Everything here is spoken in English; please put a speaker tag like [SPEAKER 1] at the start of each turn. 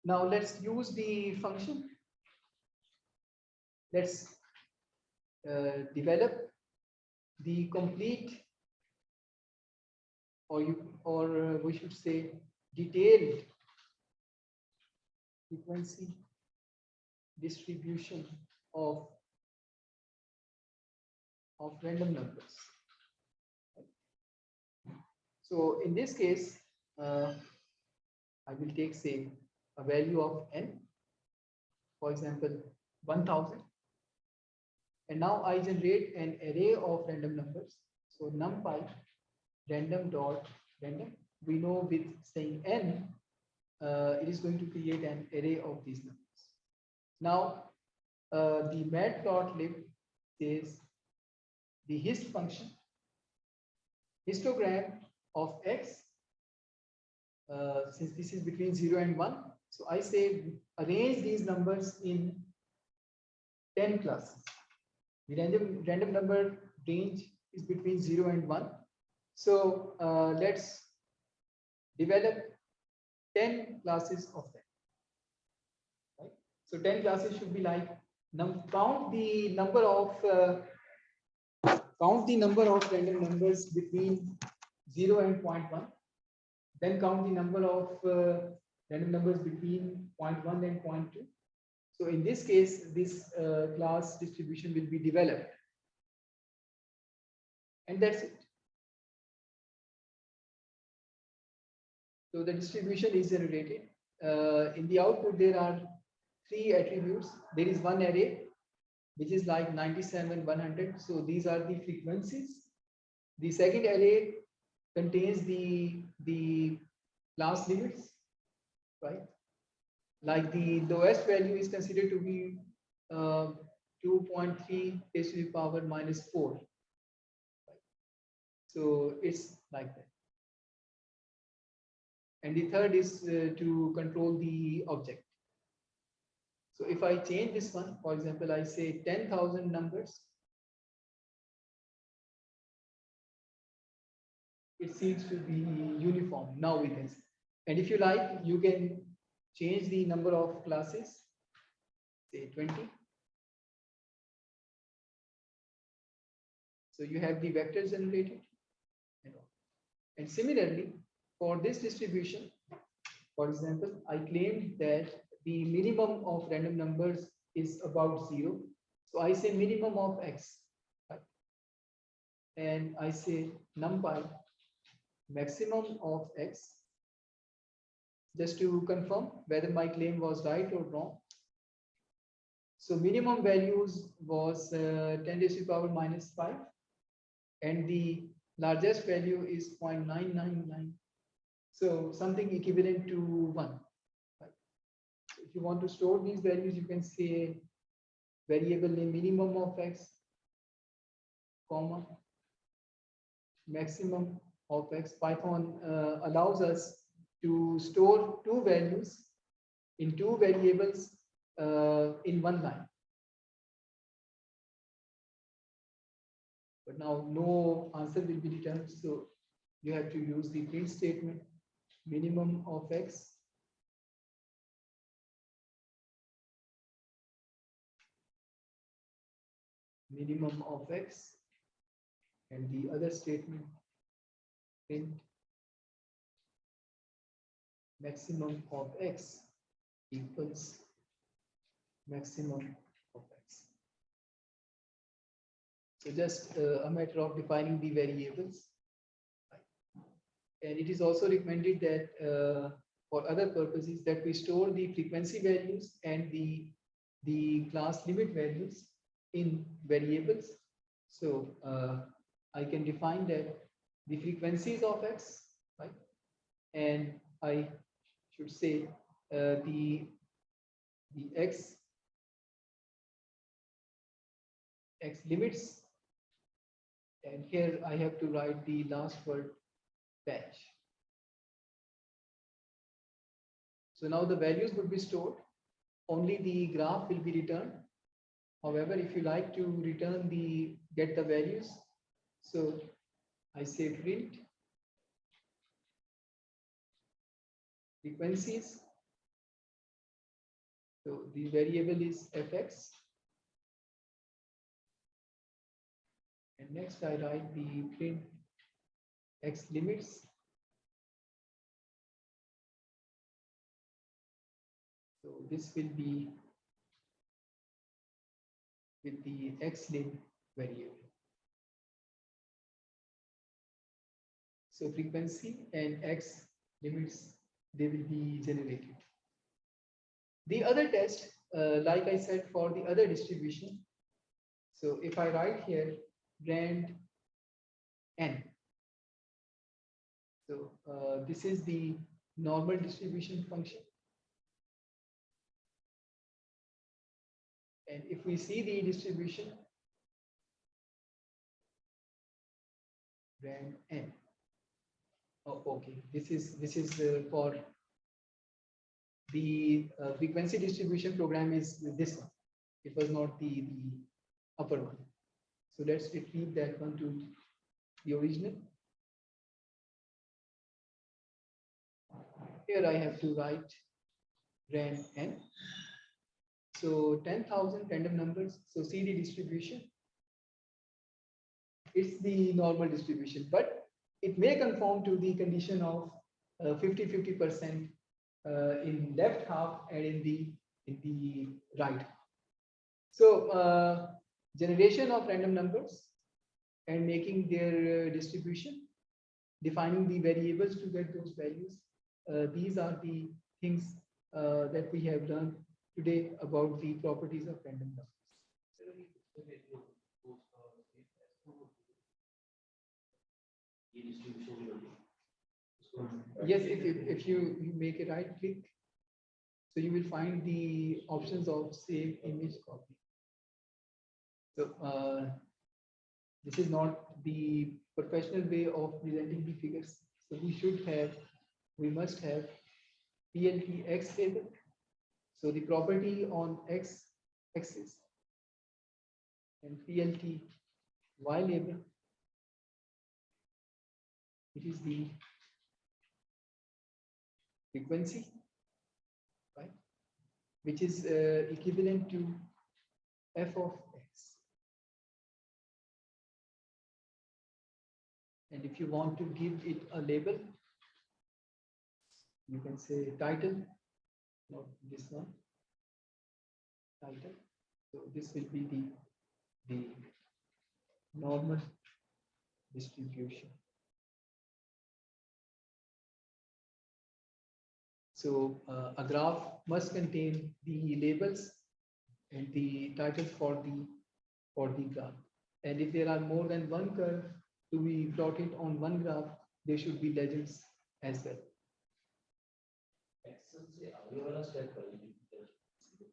[SPEAKER 1] Now let's use the function. Let's develop the complete, or we should say detailed frequency distribution of random numbers. So in this case, I will take, say, a value of n, for example 1000, and now I generate an array of random numbers. So numpy random dot random, we know with saying n, it is going to create an array of these numbers. Now the matplotlib is the hist function, histogram of x, since this is between 0 and 1. So I say arrange these numbers in 10 classes. The random number range is between 0 and 1. So let's develop 10 classes of them. Right? So 10 classes should be like count the number of random numbers between 0 and 0.1. Then count the number of random numbers between 0.1 and 0.2. So in this case, this class distribution will be developed. And that's it. So the distribution is generated. In the output, there are 3 attributes. There is one array, which is like 97, 100. So these are the frequencies. The second array contains the class limits, right? Like the lowest value is considered to be 2.3 raised to the power minus 4. Right? So it's like that. And the third is to control the object. So if I change this one, for example, I say 10,000 numbers, it seems to be uniform. Now we can see. And if you like, you can change the number of classes, say 20. So you have the vectors generated. And similarly, for this distribution, for example, I claimed that the minimum of random numbers is about 0. So I say minimum of x, right? And I say numpy maximum of x, just to confirm whether my claim was right or wrong. So minimum values was 10 raised to the power minus 5, and the largest value is 0.999. So something equivalent to 1. Right? So if you want to store these values, you can say variable name minimum of x, comma, maximum of x. Python allows us to store 2 values in 2 variables in 1 line. But now no answer will be returned, so you have to use the print statement minimum of x minimum of x, and the other statement print maximum of x equals maximum of x. So just a matter of defining the variables. And it is also recommended that for other purposes that we store the frequency values and the class limit values in variables. So I can define that the frequencies of x, right? And I should say the x limits, and here I have to write the last word batch. So now the values would be stored, only the graph will be returned. However, if you like to return get the values, so I say print frequencies So the variable is fx. And next I write the print x limits. So this will be with the xlim variable. So frequency and x limits, they will be generated. The other test, like I said, for the other distribution. So if I write here rand n, so this is the normal distribution function. And if we see the distribution rand n, oh, okay, this is for the frequency distribution program is this one. It was not the upper one. So let's retrieve that one to the original. Here I have to write rand n. So 10,000 random numbers. So see the distribution. It's the normal distribution, but it may conform to the condition of 50-50% in left half and in the right half. So generation of random numbers and making their distribution, defining the variables to get those values. These are the things that we have learned today about the properties of random numbers. Yes, if you make a right click, so you will find the options of save image copy. So this is not the professional way of presenting the figures. So we must have PLT X label. So the property on X axis and PLT Y label. It is the frequency, right? Which is equivalent to f of x. And if you want to give it a label, you can say title, not this one, title. So this will be the normal distribution. So a graph must contain the labels and the titles for the graph. And if there are more than one curve to be plotted on one graph, there should be legends as well.